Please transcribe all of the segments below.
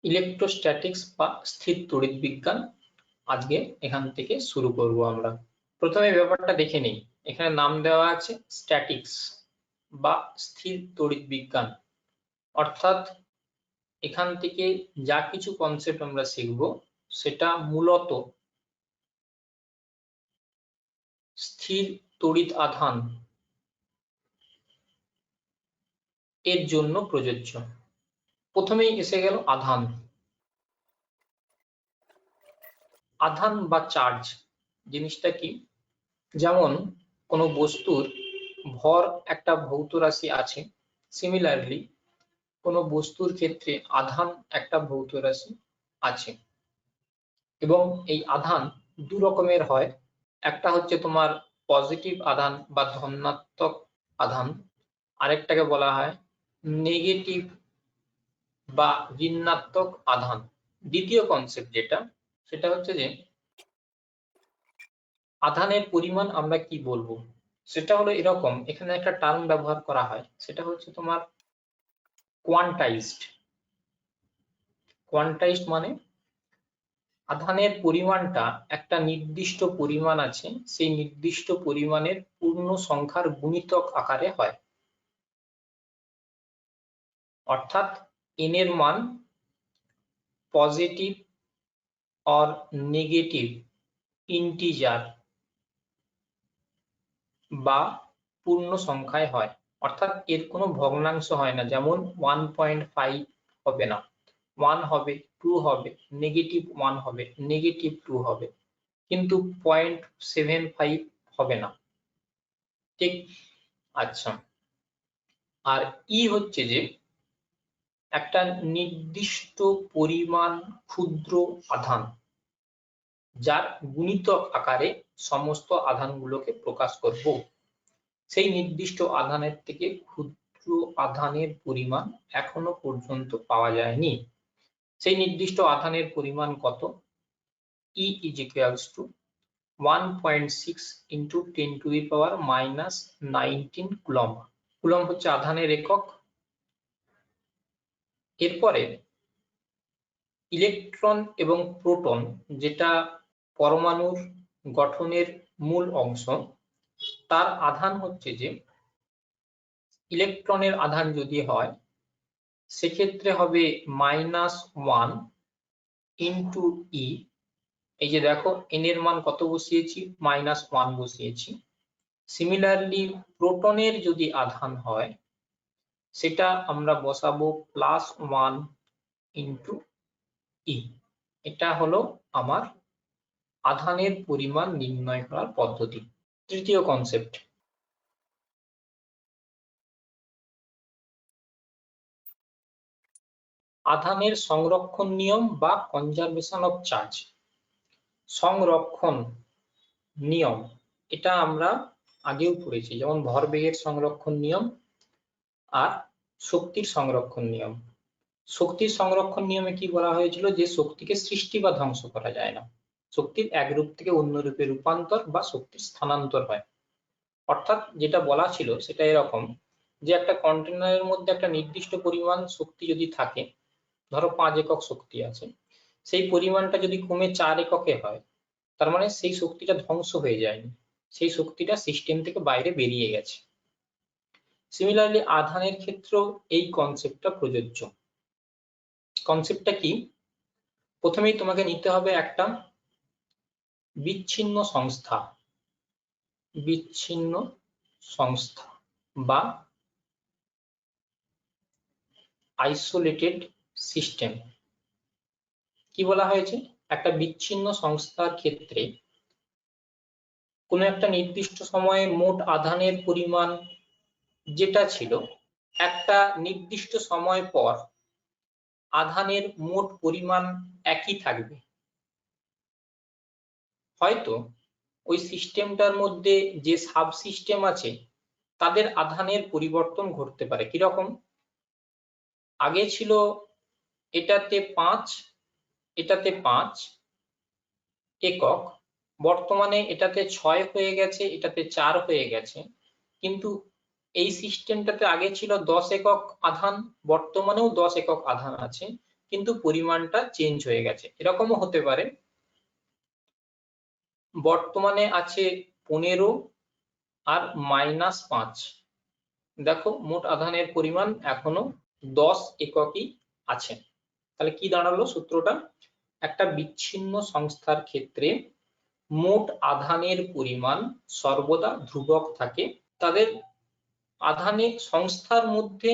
Electrostatics বা স্থির তড়িৎ বিজ্ঞান আজকে এখান থেকে শুরু করব আমরা। প্রথমে ব্যাপারটা দেখে নিই। এখানে নাম দেওয়া আছে স্ট্যাটিক্স বা স্থির তড়িৎ বিজ্ঞান, অর্থাৎ এখান থেকে যা কিছু কনসেপ্ট আমরা শিখব সেটা মূলত স্থির তড়িৎ আধান এর জন্য প্রযোজ্য। প্রথমেই এসে গেল আধান। আধান বা চার্জ জিনিসটা কি? যেমন কোনো বস্তুর ভর একটা ভৌত রাশি আছে, সিমিলারলি কোনো বস্তুর ক্ষেত্রে আধান একটা ভৌত রাশি আছে, এবং এই আধান দু রকমের হয়। একটা হচ্ছে তোমার পজিটিভ আধান বা ধনাত্মক আধান, আরেকটাকে বলা হয় নেগেটিভ বা ঋণাত্মক আধান। দ্বিতীয় কনসেপ্ট যেটা, সেটা হচ্ছে যে আধানের পরিমাণ আমরা কি বলবো, সেটা হলো এরকম। এখানে একটা টার্ম ব্যবহার করা হয়, সেটা হচ্ছে তোমার কোয়ান্টাইজড। কোয়ান্টাইজড মানে আধানের পরিমাণটা একটা নির্দিষ্ট পরিমাণ আছে, সেই নির্দিষ্ট পরিমাণের পূর্ণ সংখ্যার গুণিতক আকারে হয়। অর্থাৎ n এর মান পজিটিভ অর নেগেটিভ ইন্টিজার বা পূর্ণ সংখ্যায় হয়, অর্থাৎ এর কোনো ভগ্নাংশ হয় না। যেমন 1.5 হবে না, 1 হবে, 2 হবে, নেগেটিভ 1 হবে, নেগেটিভ 2 হবে, কিন্তু 0.75 হবে না, ঠিক? আচ্ছা, আর ই হচ্ছে যে একটা নির্দিষ্ট পরিমাণ ক্ষুদ্র আধান, যার গুণিতক আকারে সমস্ত আধানগুলোকে প্রকাশ করব। সেই নির্দিষ্ট আধানের থেকে ক্ষুদ্র আধানের পরিমাণ এখনো পর্যন্ত পাওয়া যায়নি। সেই নির্দিষ্ট আধানের পরিমাণ কত? E is equals to 1.6 into 10 to the power minus 19 coulomb. Coulomb হচ্ছে আধানের একক। এরপরে ইলেকট্রন এবং প্রোটন, যেটা পরমাণুর গঠনের মূল অংশ, তার আধান হচ্ছে যে ইলেকট্রনের আধান যদি হয় সেক্ষেত্রে হবে -1 ইন্টু ই। এই যে দেখো n এর মান কত বসিয়েছি, -1 বসিয়েছি। সিমিলারলি প্রোটনের যদি আধান হয় সেটা আমরা বসাবো +1 ইন্টু ই। এটা হলো আমার আধানের পরিমাণ নির্ণয় করার পদ্ধতি। তৃতীয় কনসেপ্ট, আধানের সংরক্ষণ নিয়ম বা কনজারভেশন অফ চার্জ। সংরক্ষণ নিয়ম, এটা আমরা আগেও পড়েছি, যেমন ভরবেগের সংরক্ষণ নিয়ম আর শক্তির সংরক্ষণ নিয়ম। শক্তির সংরক্ষণ নিয়মে কি বলা হয়েছিল, যে শক্তিকে সৃষ্টি বা ধ্বংস করা যায় না, শক্তির এক রূপ থেকে অন্য রূপে রূপান্তর বা শক্তির স্থানান্তর হয়। অর্থাৎ যেটা বলা ছিল সেটা এরকম, যে একটা কন্টেনারের মধ্যে একটা নির্দিষ্ট পরিমাণ শক্তি যদি থাকে, ধরো 5 একক শক্তি আছে, সেই পরিমাণটা যদি কমে 4 এককে হয়, তার মানে সেই শক্তিটা ধ্বংস হয়ে যায়নি, সেই শক্তিটা সিস্টেম থেকে বাইরে বেরিয়ে গেছে। সিমিলারলি আধানের ক্ষেত্রেও এই কনসেপ্টটা প্রযোজ্য। কনসেপ্টটা কি? প্রথমেই তোমাকে নিতে হবে একটা বিচ্ছিন্ন সংস্থা, বিচ্ছিন্ন সংস্থা বা আইসোলেটেড সিস্টেম। কি বলা হয়েছে, একটা বিচ্ছিন্ন সংস্থার ক্ষেত্রে কোনো একটা নির্দিষ্ট সময়ে মোট আধানের পরিমাণ যেটা ছিল, একটা নির্দিষ্ট সময় পর আধানের মোট পরিমাণ একই থাকবে। হয়তো ওই সিস্টেমটার মধ্যে যে সাব সিস্টেম আছে তাদের আধানের পরিবর্তন ঘটতে পারে। কিরকম? আগে ছিল এটাতে 5, এটাতে 5 একক, বর্তমানে এটাতে 6 হয়ে গেছে, এটাতে 4 হয়ে গেছে, কিন্তু এই সিস্টেমটাতে আগে ছিল 10 একক আধান, বর্তমানেও 10 একক আধান আছে, কিন্তু পরিমাণটা চেঞ্জ হয়ে গেছে। এরকমও হতে পারে বর্তমানে আছে 15 আর -5, দেখো মোট আধানের পরিমাণ এখনো 10 এককই আছে। তাহলে কি দাঁড়ালো সূত্রটা? একটা বিচ্ছিন্ন সংস্থার ক্ষেত্রে মোট আধানের পরিমাণ সর্বদা ধ্রুবক থাকে। তাদের আধানের সংস্থার মধ্যে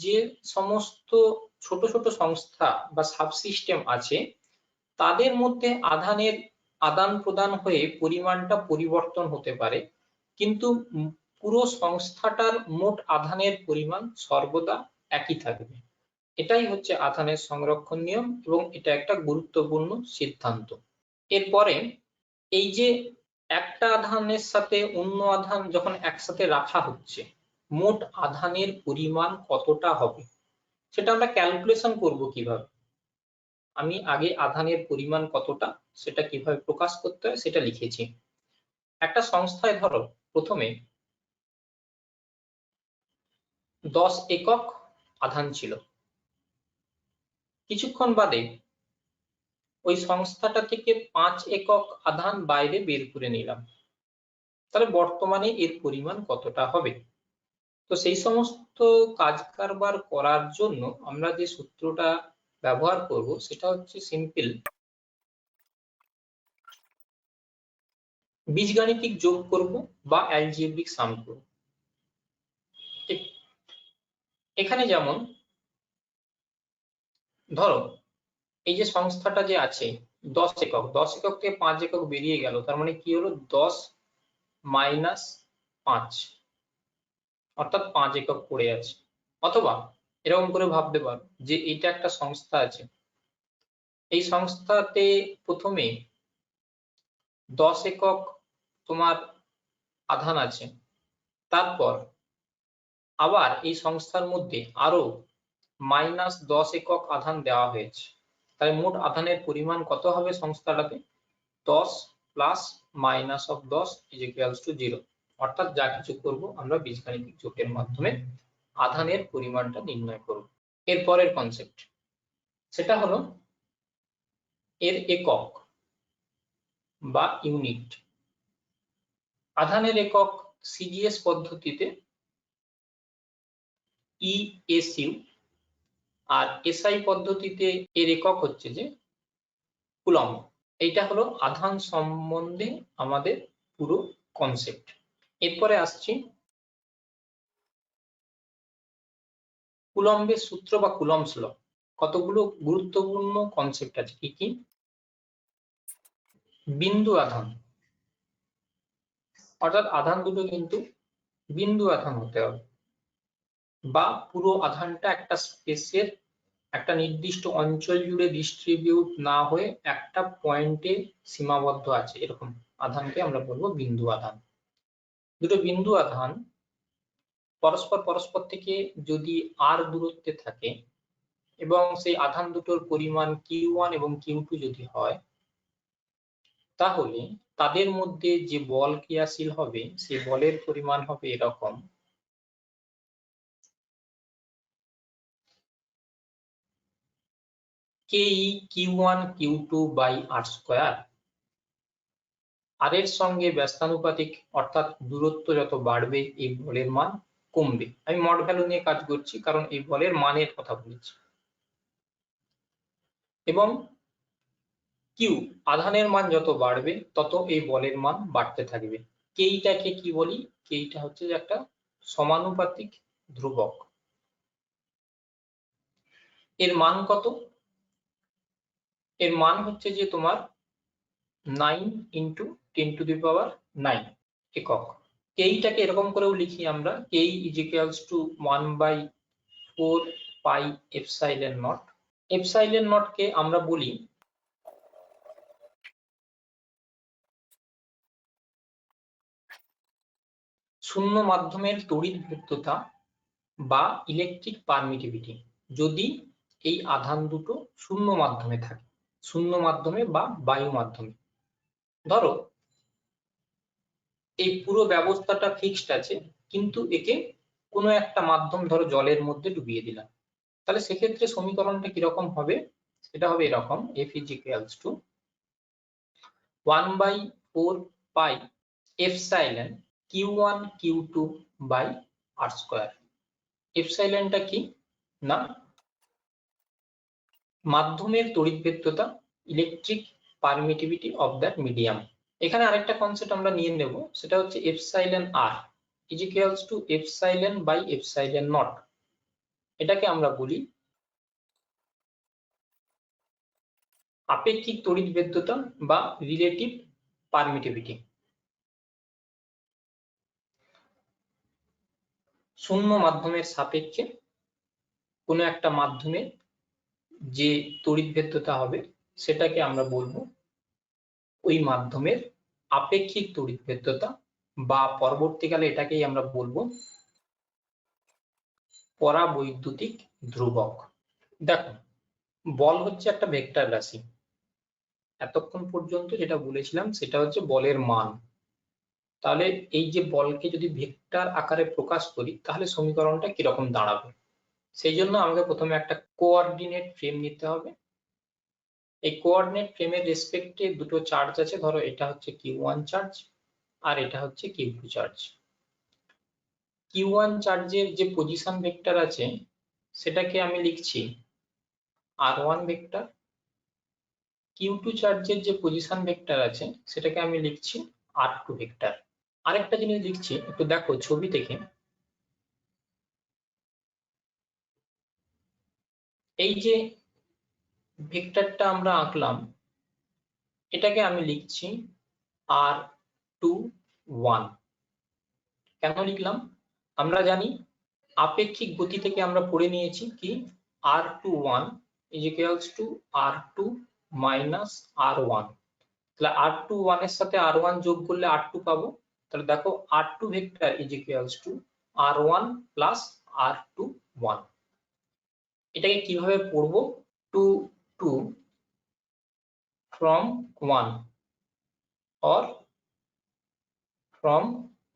যে সমস্ত ছোট ছোট সংস্থা বা সাবসিস্টেম আছে তাদের মধ্যে আধানের আদান প্রদান হয়ে পরিমাণটা পরিবর্তন হতে পারে, কিন্তু পুরো সংস্থাটার মোট আধানের পরিমাণ সর্বদা একই থাকবে। এটাই হচ্ছে আধানের সংরক্ষণ নিয়ম এবং এটা একটা গুরুত্বপূর্ণ সিদ্ধান্ত। এরপরে এই যে একটা আধানের সাথে অন্য আধান যখন একসাথে রাখা হচ্ছে মোট আধানের পরিমাণ কতটা হবে সেটা আমরা ক্যালকুলেশন করব কিভাবে। আমি আগে আধানের পরিমাণ কতটা সেটা কিভাবে প্রকাশ করতে হয় সেটা লিখেছি। একটা সংস্থায় ধরো প্রথমে 10 একক আধান ছিল, কিছুক্ষণ বাদে ওই সংস্থাটা থেকে 5 একক আধান বাইরে বের করে নিলাম, তাহলে বর্তমানে এর পরিমাণ কতটা হবে। তো সেই সমস্ত কাজ কারবার করার জন্য আমরা যে সূত্রটা ব্যবহার করব সেটা হচ্ছে সিম্পল বীজগাণিতিক যোগ করব বা অ্যালজেব্রিক সাম করব। এখানে যেমন ধরো এই যে সংস্থাটা যে আছে 10 একক, 10 একক থেকে 5 একক বেরিয়ে গেল, তার মানে কি হলো 10 - 5, অর্থাৎ 5 একক পড়ে আছে। অথবা এরকম করে ভাবতে পারো যে এটা একটা সংস্থা আছে, এই সংস্থাতে প্রথমে 10 একক তোমার আধান আছে, তারপর আবার এই সংস্থার মধ্যে আরো -10 একক আধান দেওয়া হয়েছে, তাই মোট আধানের পরিমাণ কত হবে সংস্থাটাতে? 10 প্লাস মাইনাস অফ 10 = 0, অর্থাৎ যা কিছু করব আমরা বীজগাণিতিক যোগের মাধ্যমে আধানের পরিমাণটা নির্ণয় করব। এরপরের কনসেপ্ট সেটা হলো এর একক বা ইউনিট। আধানের একক সিজিএস পদ্ধতিতে ইএসইউ, আর এসআই পদ্ধতিতে এর একক হচ্ছে যে কুলম্ব। এইটা হলো আধান সম্বন্ধে আমাদের পুরো কনসেপ্ট। এরপরে আসছি কুলম্বের সূত্র বা কুলম্বস ল। কতগুলো গুরুত্বপূর্ণ কনসেপ্ট আছে, কি কি? বিন্দু আধান, অর্থাৎ আধান দুটো কিন্তু বিন্দু আধান হতে হবে, বা পুরো আধানটা একটা স্পেসের একটা নির্দিষ্ট অঞ্চল জুড়ে ডিস্ট্রিবিউট না হয়ে একটা পয়েন্টে সীমাবদ্ধ আছে, এরকম আধানকে আমরা বলবো বিন্দু আধান। দুটো বিন্দু আধান পরস্পর থেকে যদি r দূরত্বে থাকে এবং সেই আধান দুটোর পরিমাণ q1 এবং q2 যদি হয়, তাহলে তাদের মধ্যে যে বল ক্রিয়াশীল হবে সেই বলের পরিমাণ হবে এরকম, ke q1 q2 by r²। আর এর সঙ্গে ব্যস্তানুপাতিক, অর্থাৎ দূরত্ব যত বাড়বে এই বলের মান কমবে। আমি মড ভ্যালু নিয়ে কাজ করছি কারণ এই বলের মানের কথা বলেছি। এবং কিউ আধানের মান যত বাড়বে তত এই বলের মান বাড়তে থাকবে। কেইটাকে কি বলি? কেইটা হচ্ছে যে একটা সমানুপাতিক ধ্রুবক। এর মান কত? এর মান হচ্ছে যে তোমার 9 × 10⁹ একক। কেইটাকে এরকম করেও লিখি আমরা, k = 1/4 pi epsilon naught. Epsilon naught কে আমরা বলি শূন্য মাধ্যমের তড়িৎভেদ্যতা বা ইলেকট্রিক পারমিটিভিটি, যদি এই আধান দুটো শূন্য মাধ্যমে থাকে, শূন্য মাধ্যমে বা বায়ু মাধ্যমে। ধরো এই পুরো ব্যবস্থাটা ফিক্সড আছে, কিন্তু একে কোনো একটা মাধ্যম, ধরো জলের মধ্যে ডুবিয়ে দিলাম, তাহলে সেক্ষেত্রে সমীকরণটা কিরকম হবে? সেটা হবে এরকম, f is equals to 1/4 pi epsilon q1 q2 by r square. এপসাইলনটা কি না মাধ্যমের তড়িৎভেদ্যতা, electric permittivity of that medium. এখানে আরেকটা কনসেপ্ট আমরা নিয়ে নেব, সেটা হচ্ছে epsilon r is equals to epsilon by epsilon naught. এটাকে আমরা বলি আপেক্ষিক তড়িৎভেদ্যতা বা রিলেটিভ পারমিটিভিটি। শূন্য মাধ্যমের সাপেক্ষে কোনো একটা মাধ্যমে যে তড়িৎভেদ্যতা হবে সেটাকে আমরা বলবো ওই মাধ্যমের আপেক্ষিক তড়িৎভেদ্যতা, বা পরবর্তীকালে এটাকেই আমরা বলবো পরাবৈদ্যুতিক ধ্রুবক। দেখো, বল হচ্ছে একটা ভেক্টর রাশি। এতক্ষণ পর্যন্ত যেটা বলেছিলাম সেটা হচ্ছে বলের মান। তাহলে এই যে বলকে যদি ভেক্টর আকারে প্রকাশ করি তাহলে সমীকরণটা কিরকম দাঁড়াবে, সেই জন্য আমাকে প্রথমে একটা কোঅর্ডিনেট ফ্রেম নিতে হবে। এই কোঅর্ডিনেট ফ্রেমের রেসপেক্টে দুটো চার্জ আছে, ধরো এটা হচ্ছে q1 চার্জ আর এটা হচ্ছে q2 চার্জ। q1 চার্জের যে পজিশন ভেক্টর আছে সেটাকে আমি লিখছি r1 ভেক্টর, q2 চার্জের যে পজিশন ভেক্টর আছে সেটাকে আমি লিখছি r2 ভেক্টর। আরেকটা জিনিস লিখছি, একটু দেখো ছবি দেখে, এই যে ভেক্টরটা আমরা আঁকলাম এটাকে আমি লিখছি r21। কেন লিখলাম? আমরা জানি আপেক্ষিক গতি থেকে আমরা পড়ে নিয়েছি কি r21 is equals to r2 minus r1। তাহলে r21 এর সাথে r1 যোগ করলে r2 পাবো। তাহলে দেখো r2 vector is equals to r1 plus r21। এটাকে কিভাবে পড়বো? 2 2 from 1 or from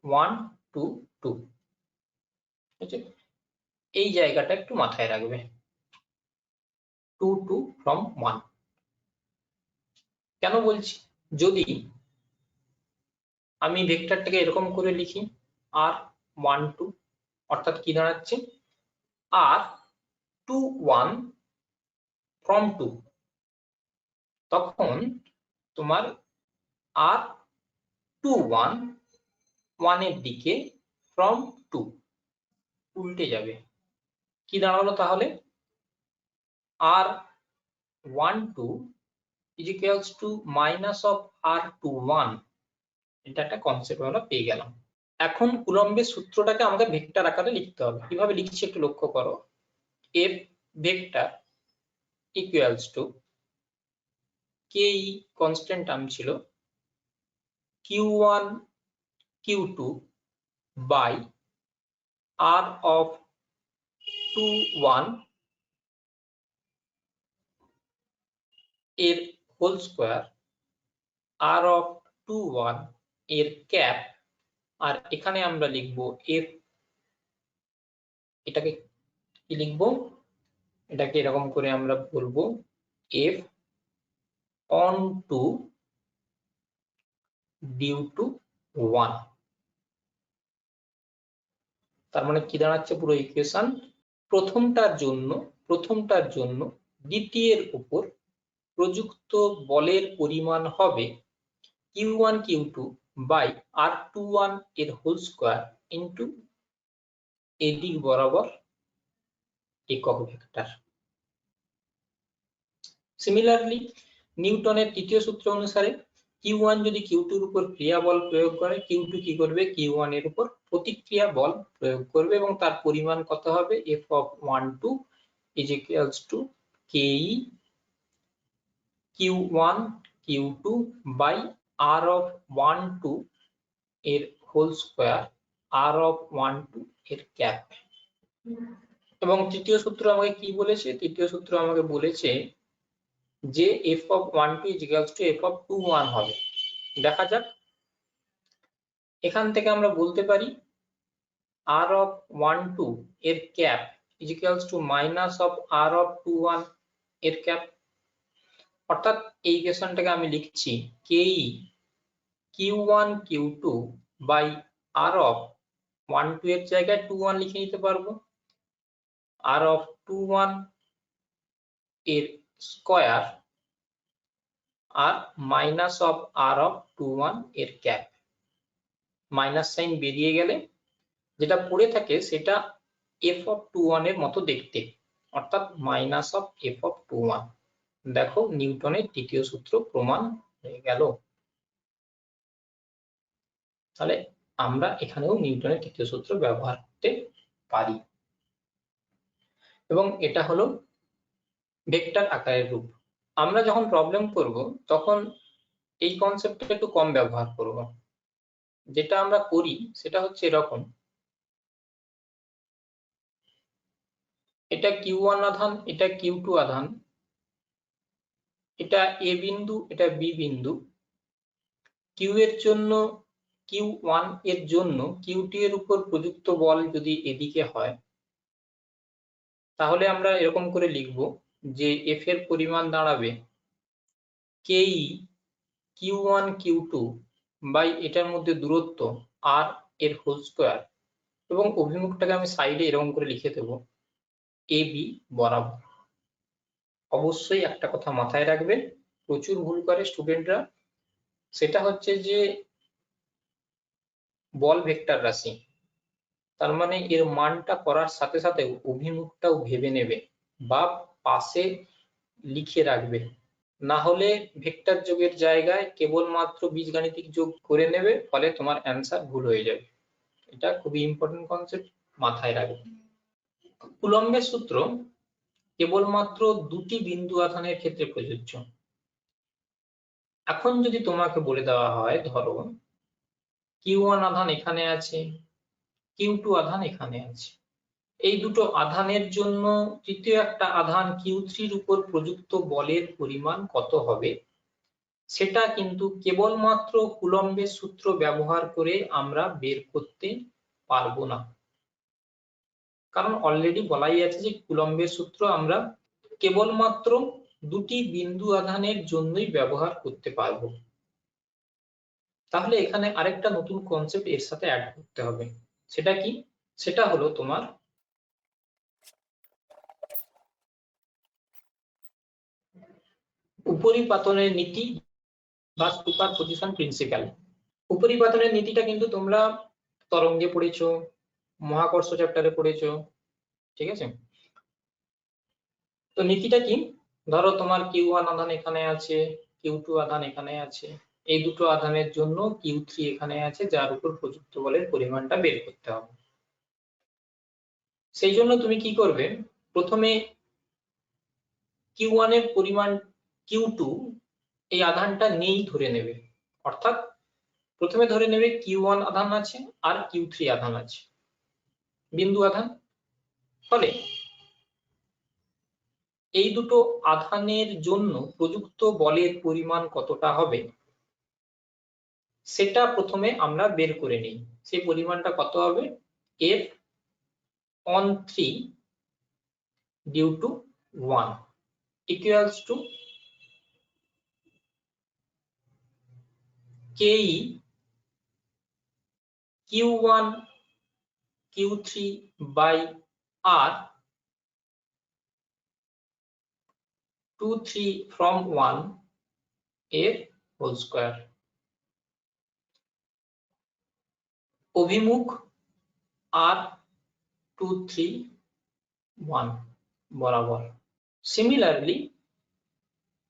1 to 2। এই জায়গাটা একটু মাথায় রাখবে, 2 2 from 1। কেন বলছি? যদি আমি ভেক্টরটাকে এরকম করে লিখি r12, অর্থাৎ কি দাঁড়াচ্ছে r21 from 2, তখন তোমার r21 1 এর দিকে from 2 উল্টে যাবে। কি দাঁড়ালো তাহলে? r12 is equals to minus of r21। এটা একটা কনসেপ্ট আমরা পেয়ে গেলাম। এখন কুলম্বের সূত্রটাকে আমাকে ভেক্টর আকারে লিখতে হবে। কিভাবে লিখছি একটু লক্ষ্য করো, f vector equals to K constant term ছিল q1 q2 by r of 21 এর হোল স্কয়ার, r of 21 এর ক্যাপ, আর এখানে আমরা লিখবো f। এটাকে কি লিখবো? এটাকে এরকম করে আমরা বলবো f on to due to 1। তার মানে কি দাঁড়াচ্ছে পুরো ইকুয়েশন? প্রথমটার জন্য দ্বিতীয়ের উপর প্রযুক্ত বলের পরিমাণ হবে q1 q2 বাই r21 এর হোল স্কয়ার ইনটু এদিক বরাবর একক ভেক্টর। সিমিলারলি নিউটনের তৃতীয় সূত্র অনুসারে q1 যদি q2 এর উপর ক্রিয়া বল প্রয়োগ করে, q2 কি করবে? q1 এর উপর প্রতিক্রিয়া বল প্রয়োগ করবে এবং তার পরিমাণ কত হবে? f of 12 is equals to ke q1 q2 by r of 12 এর হোল স্কয়ার, r of 12 এর ক্যাপ। এবং তৃতীয় সূত্র আমাকে কি বলেছে? তৃতীয় সূত্র আমাকে বলেছে যে f of 12 is equals to f of 21 হবে। দেখা যাক, এখান থেকে আমরা বলতে পারি r of 12 এর cap is equals to minus of r of 21 এর ক্যাপ। অর্থাৎ এই ইকুয়েশনটাকে আমি লিখছি কেই Q1 Q2 by R of 1 2 এর জায়গায় 2 1 লিখে নিতে পারবো, R অফ 2 1 এর স্কয়ার আর মাইনাস অফ R অফ 2 1 এর ক্যাপ। মাইনাস সাইন বেরিয়ে গেলে যেটা পড়ে থাকে সেটা f অফ 2 1 এর মতো দেখতে, অর্থাৎ মাইনাস অফ f অফ 2 1। দেখো নিউটনের তৃতীয় সূত্র প্রমাণ হয়ে গেল। তাহলে আমরা এখানেও নিউটনের তৃতীয় সূত্র ব্যবহার করতে পারি, এবং এটা হলো ভেক্টর আকারের রূপ। আমরা যখন প্রবলেম করব তখন এই কনসেপ্টটা একটু কম ব্যবহার করব। যেটা আমরা করি সেটা হচ্ছে এরকম, এটা Q1 আধান, এটা Q2 আধান, এটা A বিন্দু, এটা B বিন্দু। Q এর জন্য Q1 এর জন্য Q2 এর উপর প্রযুক্ত বল যদি এদিকে হয়, তাহলে আমরা এরকম করে লিখব যে F এর পরিমাণ দাঁড়াবে KE Q1 Q2 বাই এটার মধ্যে দূরত্ব R এর হোল স্কয়ার, এবং অভিমুখটাকে আমি সাইডে এরকম করে লিখে দেব AB বরাবর। অবশ্যই একটা কথা মাথায় রাখবে, প্রচুর ভুল করে স্টুডেন্টরা, সেটা হচ্ছে যে বল ভেক্টর রাশি, তার মানে এর মানটা করার সাথে সাথে অভিমুখটাও ভেবে নেবে বা পাশে লিখে রাখবে, না হলে ভেক্টর যোগের জায়গায় কেবলমাত্র বীজগাণিতিক যোগ করে নেবে, ফলে তোমার অ্যান্সার ভুল হয়ে যাবে। এটা খুবই ইম্পর্টেন্ট কনসেপ্ট, মাথায় রাখবে। কুলম্বের সূত্র কেবলমাত্র দুটি বিন্দু আধানের ক্ষেত্রে প্রযোজ্য। এখন যদি তোমাকে বলে দেওয়া হয়, ধরো Q1 আধান এখানে আছে, Q2 আধান এখানে আছে, এই দুটো আধানের জন্য তৃতীয় একটা আধান Q3 এর উপর প্রযুক্ত বলের পরিমাণ কত হবে, সেটা কিন্তু কেবলমাত্র কুলম্বের সূত্র ব্যবহার করে আমরা বের করতে পারবো না। কারণ অলরেডি বলাই আছে যে কুলম্বের সূত্র আমরা কেবলমাত্র দুটি বিন্দু আধানের জন্যই ব্যবহার করতে পারবো। তাহলে এখানে আরেকটা নতুন কনসেপ্ট এর সাথে অ্যাড করতে হবে। সেটা কি? সেটা হলো তোমার উপরিপাতনের নীতি বা সুপারপজিশন প্রিন্সিপাল। উপরিপাতনের নীতিটা কিন্তু তোমরা তরঙ্গে পড়েছো, মহাকর্ষ চ্যাপ্টারে পড়েছো, ঠিক আছে? তো নীতিটা কি? ধরো তোমার Q1 আধান এখানে আছে, Q2 আধান এখানে আছে, এই দুটো আধানের জন্য Q3 এখানে আছে, যার উপর প্রযুক্ত বলের পরিমাণটা বের করতে হবে। সেই জন্য তুমি কি করবে, প্রথমে Q1 এর পরিমাণ Q2 এই আধানটা নেই ধরে নেবে, অর্থাৎ প্রথমে ধরে নেবে Q1 আধান আছে আর Q3 আধান আছে, বিন্দু আধান। ফলে এই দুটো আধানের জন্য প্রযুক্ত বলের পরিমাণ কতটা হবে সেটা প্রথমে আমরা বের করে নিই। সেই পরিমাণটা কত হবে? F on 3 due to 1 equals to KE Q1 Q3 by R 2 3 from 1 এর হোল স্কয়ার। অভিমুখ R 2 3 1 বরাবর। সিমিলারলি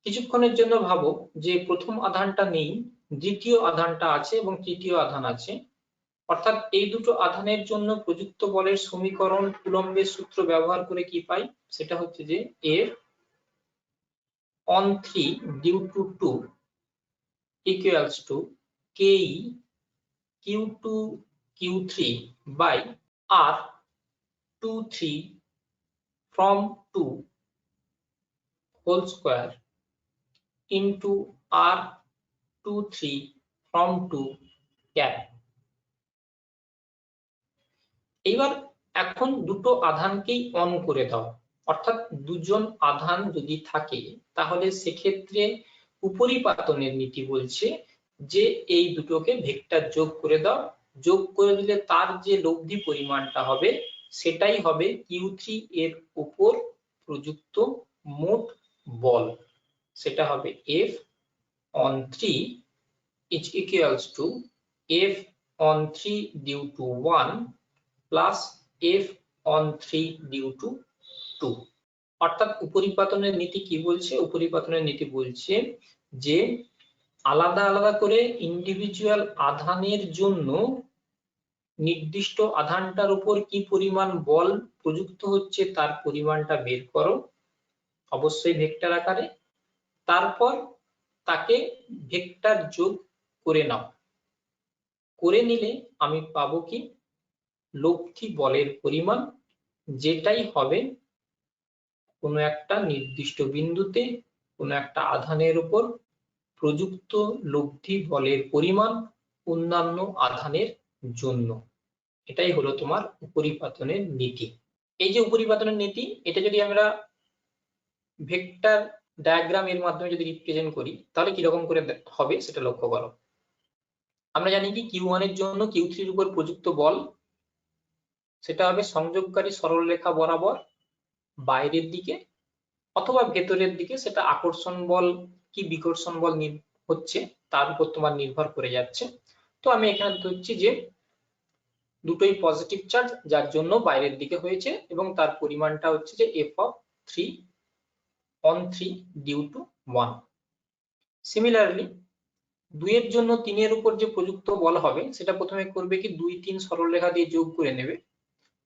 কিছুক্ষণের জন্য ভাবো যে প্রথম আধানটা নেই, দ্বিতীয় আধানটা আছে এবং তৃতীয় আধান আছে, অর্থাৎ এই দুটো আধানের জন্য প্রযুক্ত বলের সমীকরণ কুলম্বের সূত্র ব্যবহার করে কি পাই, সেটা হচ্ছে যে F on 3 due to 2 equals to KE Q2 Q3 by R 2 3 from 2 whole square into R 2 3 from 2 cap। এইবার এখন দুটো আধানকেই অন করে দাও, অর্থাৎ দুজন আধান যদি থাকে তাহলে সেক্ষেত্রে উপরিপাতনের নীতি বলছে যে এই দুটোকে ভেক্টর যোগ করে দাও, যোগ করে দিলে তার যে লব্ধি পরিমাণটা হবে সেটাই হবে Q3 এর উপর প্রযুক্ত মোট বল, সেটা হবে F on 3 is equals to F on 3 due to 1 plus F on 3 due to 2। অর্থাৎ উপরিপাতনের নীতি কি বলছে? উপরিপাতনের নীতি বলছে যে আলাদা আলাদা করে ইন্ডিভিজুয়াল আধানের জন্য নির্দিষ্ট আধানটার উপর কি পরিমাণ বল প্রযুক্ত হচ্ছে তার পরিমাণটা বের করো, অবশ্যই ভেক্টর আকারে, তারপর তাকে ভেক্টর যোগ করে নাও, করে নিলে আমি পাবো কি লব্ধি বলের পরিমাণ, যেটাই হবে কোনো একটা নির্দিষ্ট বিন্দুতে কোনো একটা আধানের উপর প্রযুক্ত লব্ধি বলের পরিমাণ অন্যান্য আধানের জন্য। এটাই হলো তোমার উপরিপাতনের নীতি। এই যে উপরিপাতনের নীতি, এটা যদি আমরা ভেক্টর ডায়াগ্রাম এর মাধ্যমে যদি রিপ্রেজেন্ট করি তাহলে কিরকম করে হবে সেটা লক্ষ্য করো। আমরা জানি কি Q1 এর জন্য Q3 এর উপর প্রযুক্ত বল সেটা হবে সংযোগকারী সরলরেখা বরাবর বাইরের দিকে অথবা ভেতরের দিকে, সেটা আকর্ষণ বল কি বিকর্ষণ বল হচ্ছে তার উপর তোমার নির্ভর করে যাচ্ছে। তো আমি এখানে ধরছি যে দুটোই পজিটিভ চার্জ যার জন্য বাইরের দিকে হয়েছে এবং তার পরিমাণটা হচ্ছে যে F of 3 on 3 due to 1। Similarly 2 এর জন্য 3 এর উপর যে প্রযুক্ত বল হবে সেটা প্রথমে করবে কি 2, 3 সরলরেখা দিয়ে যোগ করে নেবে,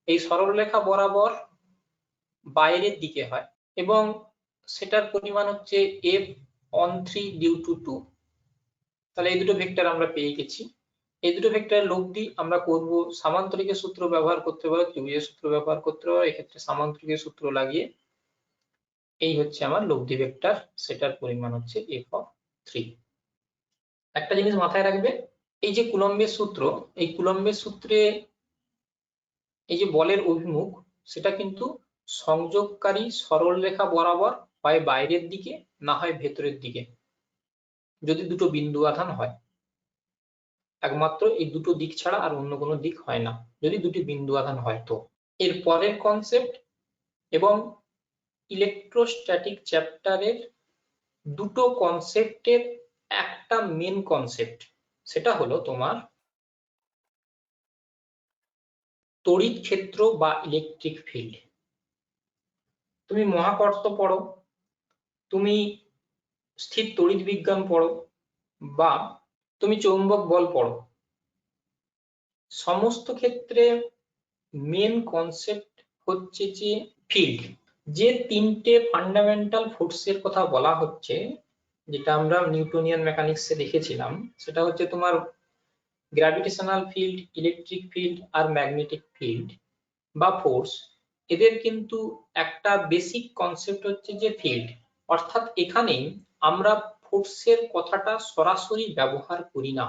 এই সরলরেখা বরাবর বাইরের দিকে হয় এবং সেটার পরিমাণ হচ্ছে F on 3 due to 2। তাহলে এই দুটো ভেক্টর আমরা পেয়ে গেছি। এই দুটো ভেক্টরের লব্ধি আমরা করব সামান্তরিকের সূত্র ব্যবহার করতে পারো, ত্রিভুজের সূত্র ব্যবহার করতে পারো, এক্ষেত্রে সামান্তরিকের সূত্র লাগিয়ে এই হচ্ছে আমার লব্ধি ভেক্টর, সেটার পরিমাণ হচ্ছে F of 3। একটা জিনিস মাথায় রাখবে, এই যে কুলম্বের সূত্র, এই কুলম্বের সূত্রে এই যে বলের অভিমুখ সেটা কিন্তু সংযোগকারী সরলরেখা বরাবর হয় বাইরের দিকে না হয় ভেতরের দিকে, যদি দুটো বিন্দু আধান হয়। একমাত্র এই দুটো দিক ছাড়া আর অন্য কোনো দিক হয় না, যদি দুটি বিন্দু আধান হয়। তো এর পরের কনসেপ্ট এবং ইলেকট্রোস্ট্যাটিক চ্যাপ্টারের দুটো কনসেপ্টের একটা মেন কনসেপ্ট, সেটা হলো তোমার তড়িৎ ক্ষেত্র বা ইলেকট্রিক ফিল্ড। তুমি মহাকর্ষ পড়ো, তুমি স্থির তড়িৎ বিজ্ঞান পড়ো বা তুমি চৌম্বক বল পড়ো, সমস্ত ক্ষেত্রে মেন কনসেপ্ট হচ্ছে যে ফিল্ড। যে তিনটে ফান্ডামেন্টাল ফোর্সের কথা বলা হচ্ছে, যেটা আমরা নিউটনিয়ান মেকানিক্সে দেখেছিলাম, সেটা হচ্ছে তোমার গ্র্যাভিটেশনাল ফিল্ড, ইলেকট্রিক ফিল্ড আর ম্যাগনেটিক ফিল্ড বা ফোর্স। এদের কিন্তু একটা বেসিক কনসেপ্ট হচ্ছে যে ফিল্ড, অর্থাৎ এখানে আমরা ফোর্সের কথাটা সরাসরি ব্যবহার করি না,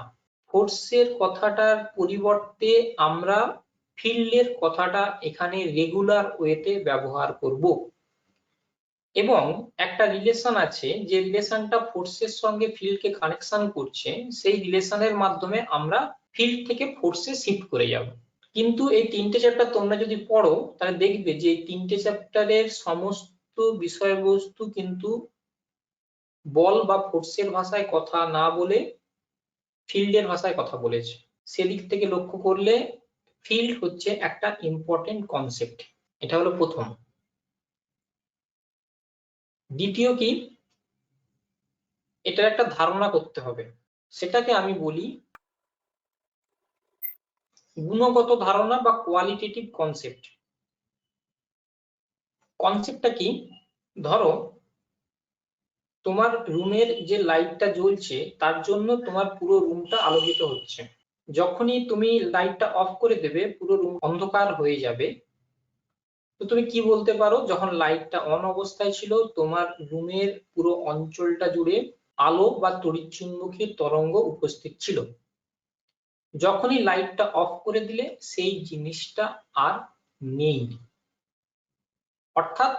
ফোর্সের কথাটার পরিবর্তে আমরা ফিল্ডের কথাটা এখানে রেগুলার ওয়েতে ব্যবহার করব। এবং একটা রিলেশন আছে, যে রিলেশনটা ফোর্সের সঙ্গে ফিল্ডকে কানেকশন করছে, সেই রিলেশনের মাধ্যমে আমরা ফিল্ড থেকে ফোর্সে শিফট করে যাব। কিন্তু এই তিনটে চ্যাপ্টার তোমরা যদি পড়ো তাহলে দেখবে যে এই তিনটে চ্যাপ্টারের সমস্ত বিষয়বস্তু কিন্তু বল বা ফোর্সের ভাষায় কথা না বলে ফিল্ডের ভাষায় কথা বলেছে। সেদিক থেকে লক্ষ্য করলে ফিল্ড হচ্ছে একটা ইম্পর্টেন্ট কনসেপ্ট। এটা হলো প্রথম। দ্বিতীয় কি, এটার একটা ধারণা করতে হবে, সেটাকে আমি বলি গুণগত ধারণা বা কোয়ালিটেটিভ কনসেপ্ট। কনসেপ্টটা কি, ধরো তোমার রুমের যে লাইটটা জ্বলছে তার জন্য তোমার পুরো রুমটা আলোকিত হচ্ছে, যখনই তুমি লাইটটা অফ করে দেবে পুরো রুম অন্ধকার হয়ে যাবে। তো তুমি কি বলতে পারো, যখন লাইটটা অন অবস্থায় ছিল তোমার রুমের পুরো অঞ্চলটা জুড়ে আলো বা তড়িৎচুম্বকীয় তরঙ্গ উপস্থিত ছিল, যখনই লাইটটা অফ করে দিলে সেই জিনিসটা আর নেই। অর্থাৎ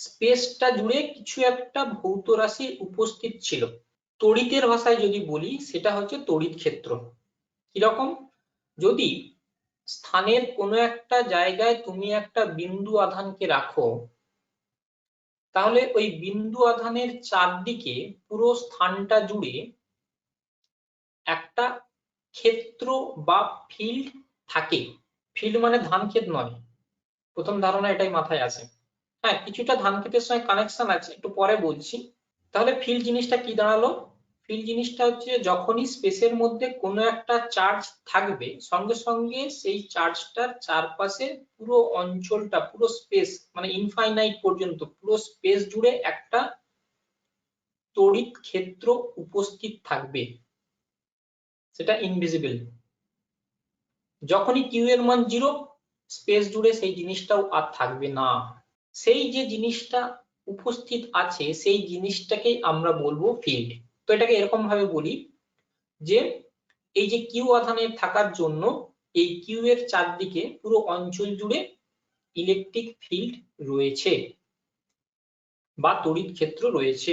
স্পেসটা জুড়ে কিছু একটা ভৌত রাশি উপস্থিত ছিল। তড়িতের ভাষায় যদি বলি সেটা হচ্ছে তড়িৎ ক্ষেত্র। কিরকম? যদি স্থানের কোনো একটা জায়গায় তুমি একটা বিন্দু আধানকে রাখো, তাহলে ওই বিন্দু আধানের চারদিকে পুরো স্থানটা জুড়ে একটা ক্ষেত্র বা ফিল্ড থাকে। ফিল্ড মানে ধান ক্ষেত নয়, প্রথম ধারণা এটাই মাথায় আসে। হ্যাঁ, কিছুটা ধান ক্ষেতের সঙ্গে কানেকশন আছে, একটু পরে বলছি। তাহলে ফিল্ড জিনিসটা কি দাঁড়ালো? ফিল্ড জিনিসটা হচ্ছে যখনই স্পেসের মধ্যে কোনো একটা চার্জ থাকবে, সঙ্গে সঙ্গে সেই চার্জটার চারপাশে পুরো অঞ্চলটা, পুরো স্পেস মানে ইনফাইনাইট পর্যন্ত পুরো স্পেস জুড়ে একটা তড়িৎ ক্ষেত্র উপস্থিত থাকবে, সেটা ইনভিজিবল। যখনই কিউ এর মান 0, স্পেস জুড়ে সেই জিনিসটাও আর থাকবে না। সেই যে জিনিসটা উপস্থিত আছে সেই জিনিসটাকেই আমরা বলবো ফিল্ড। তো এটাকে এরকম ভাবে বলি যে এই যে কিউ আধানের থাকার জন্য এই কিউ এর চারদিকে পুরো অঞ্চল জুড়ে ইলেকট্রিক ফিল্ড রয়েছে বা তড়িৎ ক্ষেত্র রয়েছে।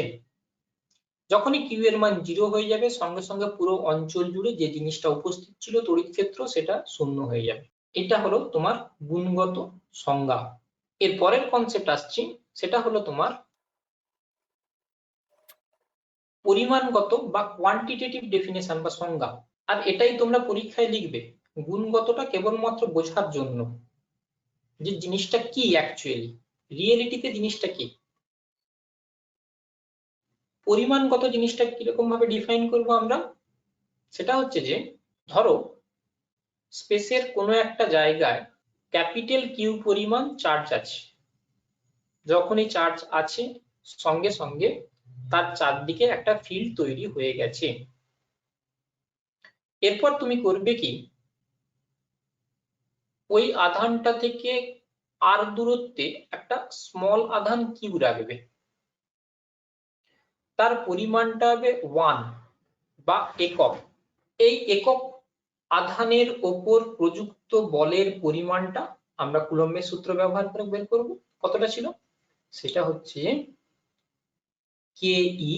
যখনই কিউ এর মান 0 হয়ে যাবে, সঙ্গে সঙ্গে পুরো অঞ্চল জুড়ে যে জিনিসটা উপস্থিত ছিল তড়িৎ ক্ষেত্র, সেটা শূন্য হয়ে যাবে। এটা হলো তোমার গুণগত সংজ্ঞা। এর পরের কনসেপ্ট আসছি, সেটা হলো তোমার পরিমাণগত বা কোয়ান্টিটেটিভ ডেফিনেশন বা সংজ্ঞা। আর এটাই তোমরা পরীক্ষায় লিখবে। গুণগতটা কেবলমাত্র বোঝার জন্য যে জিনিসটা কি অ্যাকচুয়ালি, রিয়েলিটিতে জিনিসটা কি। পরিমাণগত জিনিসটা কিরকম ভাবে ডিফাইন করব আমরা, সেটা হচ্ছে যে ধরো স্পেসের কোনো একটা জায়গায় ক্যাপিটাল কিউ পরিমাণ চার্জ আছে। যখনই চার্জ আছে, সঙ্গে সঙ্গে তার চারদিকে একটা ফিল্ড তৈরি হয়ে গেছে। এরপর তুমি করবে কি, ওই আধানটা থেকে আর দূরত্বে একটা স্মল আধান কিউ রাখবে। তার পরিমাণটা হবে 1 বা একক। এই একক আধানের ওপর প্রযুক্ত বলের পরিমাণটা আমরা কুলম্বের সূত্র ব্যবহার করে বের করব। কতটা ছিল? সেটা হচ্ছে K E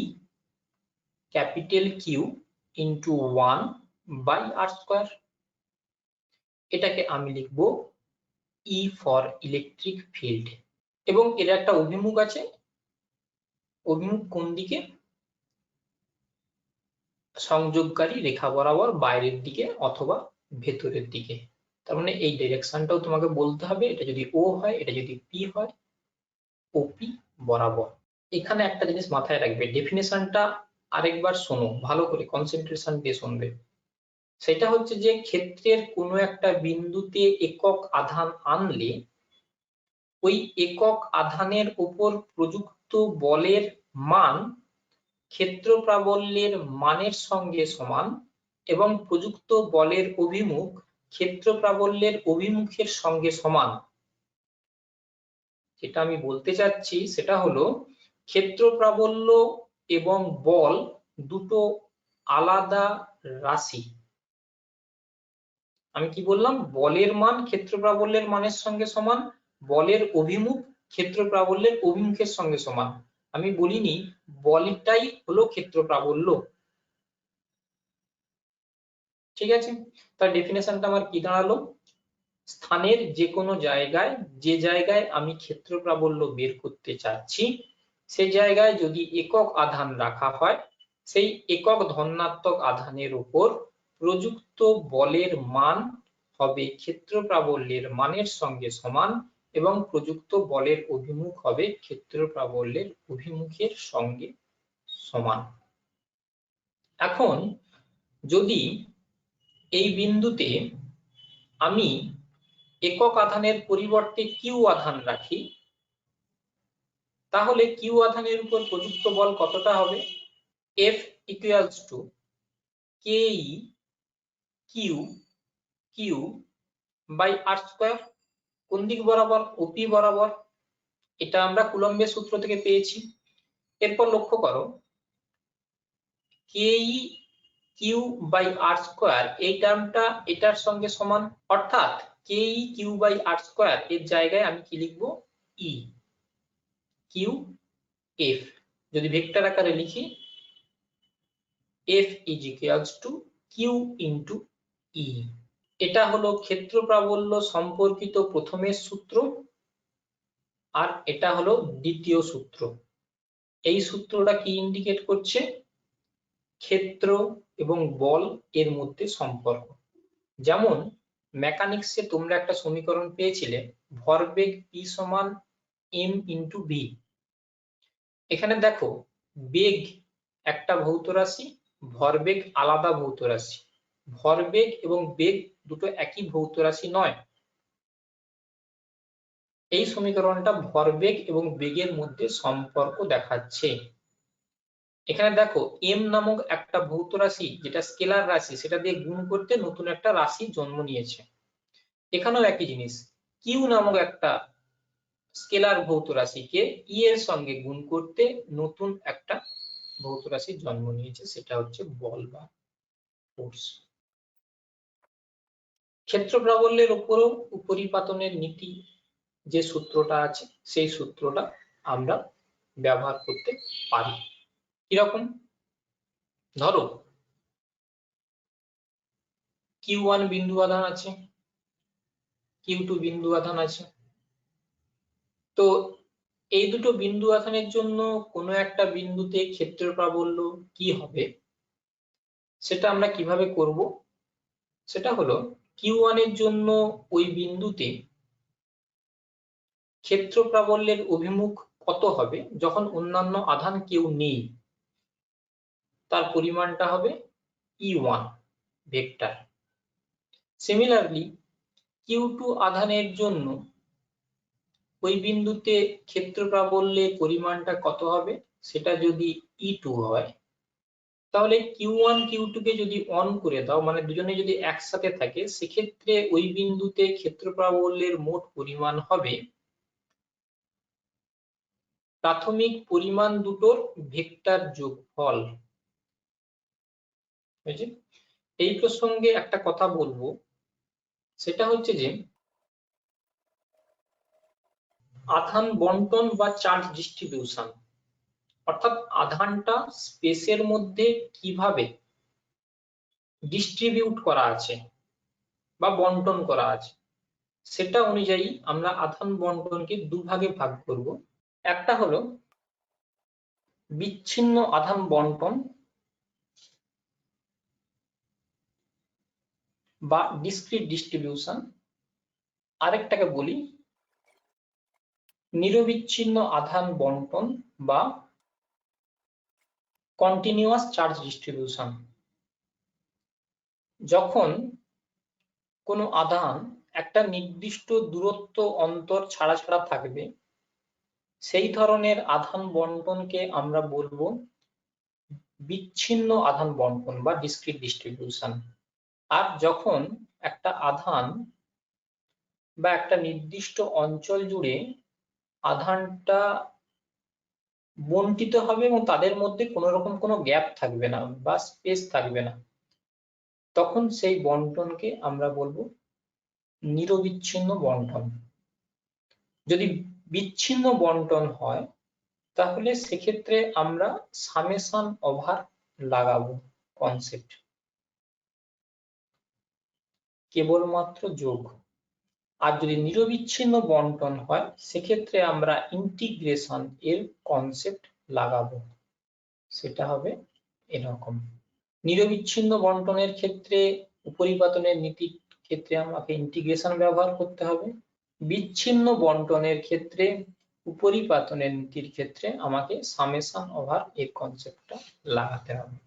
capital Q into 1 by r square. এটাকে আমি লিখব ই ফর ইলেকট্রিক ফিল্ড। এবং এর একটা অভিমুখ আছে, অভিমুখ কোন দিকে? সংযোগকারী রেখা বরাবর বাইরের দিকে অথবা ভেতরের দিকে। তার মানে এই ডিরেকশনটাও তোমাকে বলতে হবে। এটা যদি ও হয়, এটা যদি পি হয়, ওপি বরাবর। এখানে একটা জিনিস মাথায় রাখবে, ডেফিনেশনটা আরেকবার শোনো ভালো করে, কনসেন্ট্রেশন দিয়ে শুনবে। সেটা হচ্ছে যে ক্ষেত্রের কোনো একটা বিন্দুতে একক আধান আনলে ওই একক আধানের উপর প্রযুক্ত বলের মান ক্ষেত্র প্রাবল্যের মানের সঙ্গে সমান এবং প্রযুক্ত বলের অভিমুখ ক্ষেত্র প্রাবল্যের অভিমুখের সঙ্গে সমান। যেটা আমি বলতে চাচ্ছি সেটা হলো ক্ষেত্র প্রাবল্য এবং বল দুটো আলাদা রাশি। আমি কি বললাম? বলের মান ক্ষেত্র প্রাবল্যের মানের সঙ্গে সমান, বলের অভিমুখ ক্ষেত্র প্রাবল্যের অভিমুখের সঙ্গে সমান। আমি বলিনি বলটাই হলো ক্ষেত্র প্রাবল্য। ঠিক আছে, তার ডেফিনেশনটা আমার কি দাঁড়ালো? স্থানের যে কোনো জায়গায়, যে জায়গায় আমি ক্ষেত্র প্রাবল্য বের করতে চাচ্ছি, সেই জায়গায় যদি একক আধান রাখা হয়, সেই একক ধনাত্মক আধানের উপর প্রযুক্ত বলের মান হবে ক্ষেত্র প্রাবল্যের মানের সঙ্গে সমান এবং প্রযুক্ত বলের অভিমুখ হবে ক্ষেত্র প্রাবল্যের অভিমুখের সঙ্গে সমান। এখন যদি এই বিন্দুতে আমি একক আধানের পরিবর্তে কিউ আধান রাখি, তাহলে কিউ আধানের উপর প্রযুক্ত বল কতটা হবে? F equals to KE Q by R square। কোন দিক বরাবর? ওপি বরাবর। এটা আমরা কুলম্বের সূত্র থেকে পেয়েছি। এরপর লক্ষ্য করো KE Q by R square এই টার্মটা এটার সঙ্গে সমান, অর্থাৎ KE Q by R square এর জায়গায় আমি কি লিখবো? E। Q F. যদি ভেক্টর আকারে লিখি F is equals to Q into E. এটা হলো ক্ষেত্র প্রাবল্য সম্পর্কিত প্রথমের সূত্র, আর এটা হলো দ্বিতীয় সূত্র। এই সূত্রটা কি ইন্ডিকেট করছে? ক্ষেত্র এবং বল এর মধ্যে সম্পর্ক। যেমন মেকানিক্সে তোমরা একটা সমীকরণ পেয়েছিলে, ভরবেগ পি সমান এম ইন্টু ভি। এখানে দেখো বেগ একটা ভৌত রাশি, ভরবেগ আলাদা ভৌত রাশি। ভরবেগ এবং বেগ দুটো একই ভৌত রাশি নয়। এই সমীকরণটা ভরবেগ এবং বেগের মধ্যে সম্পর্ক দেখাচ্ছে। এখানে দেখো এম নামক একটা ভৌত রাশি, যেটা স্কেলার রাশি, সেটা দিয়ে গুণ করতে নতুন একটা রাশি জন্ম নিয়েছে। এখানেও একই জিনিস, কিউ নামক একটা স্কেলার ভৌত রাশিকে ই এর সঙ্গে গুণ করতে নতুন একটা ভৌত রাশি জন্ম নিয়েছে, সেটা হচ্ছে বল বা ফোর্স। ক্ষেত্র প্রাবল্যের উপরও উপরিপাতনের নীতি যে সূত্রটা আছে, সেই সূত্রটা আমরা ব্যবহার করতে পারি। কিরকম? ধরো Q1 বিন্দু আধান আছে, Q2 বিন্দু আধান আছে। তো এই দুটো বিন্দু আধানের জন্য কোনো একটা বিন্দুতে ক্ষেত্র প্রাবল্য কি হবে সেটা আমরা কিভাবে করব? সেটা হলো Q1 এর জন্য ওই বিন্দুতে ক্ষেত্র প্রাবল্যের অভিমুখ কত হবে যখন অন্যান্য আধান কেউ নেই, তার পরিমাণটা হবে E1 ভেক্টর। সিমিলারলি Q2 আধানের জন্য ওই বিন্দুতে ক্ষেত্র প্রাবল্যের পরিমাণটা কত হবে, সেটা যদি E2 হয়, তাহলে Q1 Q2 কে যদি অন করে দাও, মানে দুজনে যদি একসাথে থাকে, সেক্ষেত্রে ওই বিন্দুতে ক্ষেত্র প্রাবল্যের মোট পরিমাণ হবে প্রাথমিক পরিমাণ দুটোর ভেক্টর যোগফল। এই প্রসঙ্গে একটা কথা বলবো, সেটা হচ্ছে যে আধান বন্টন বা চার্জ ডিস্ট্রিবিউশন, অর্থাৎ আধানটা স্পেসের মধ্যে কিভাবে ডিস্ট্রিবিউট করা আছে বা বন্টন করা আছে, সেটা অনুযায়ী আমরা আধান বন্টনকে দুভাগে ভাগ করব। একটা হলো বিচ্ছিন্ন আধান বন্টন বা ডিসক্রিট ডিস্ট্রিবিউশন, আরেকটাকে বলি নিরবিচ্ছিন্ন আধান বন্টন বা কন্টিনিউয়াস চার্জ ডিস্ট্রিবিউশন। যখন কোনো আধান একটা নির্দিষ্ট দূরত্ব অন্তর ছাড়া ছাড়া থাকবে, সেই ধরনের আধান বন্টনকে আমরা বলবো বিচ্ছিন্ন আধান বন্টন বা ডিসক্রিট ডিস্ট্রিবিউশন। আর যখন একটা আধান বা একটা নির্দিষ্ট অঞ্চল জুড়ে আধানটা বন্টিত হবে এবং তাদের মধ্যে কোনো রকম কোনো গ্যাপ থাকবে না বা স্পেস থাকবে না, তখন সেই বন্টনকে আমরা বলবো নিরবিচ্ছিন্ন বন্টন। যদি বিচ্ছিন্ন বন্টন হয়, তাহলে সেক্ষেত্রে আমরা সামেশন ওভার লাগাবো কনসেপ্ট, কেবলমাত্র যোগ। আর যদি নিরবিচ্ছিন্ন বন্টন হয়, সেক্ষেত্রে আমরা ইন্টিগ্রেশন এর কনসেপ্ট লাগাবো, সেটা হবে এরকম। নিরবিচ্ছিন্ন বন্টনের ক্ষেত্রে উপরিপাতনের নীতির ক্ষেত্রে আমাকে ইন্টিগ্রেশন ব্যবহার করতে হবে। বিচ্ছিন্ন বন্টনের ক্ষেত্রে উপরিপাতনের নীতির ক্ষেত্রে আমাকে সামেশন ওভার এই কনসেপ্টটা লাগাতে হবে।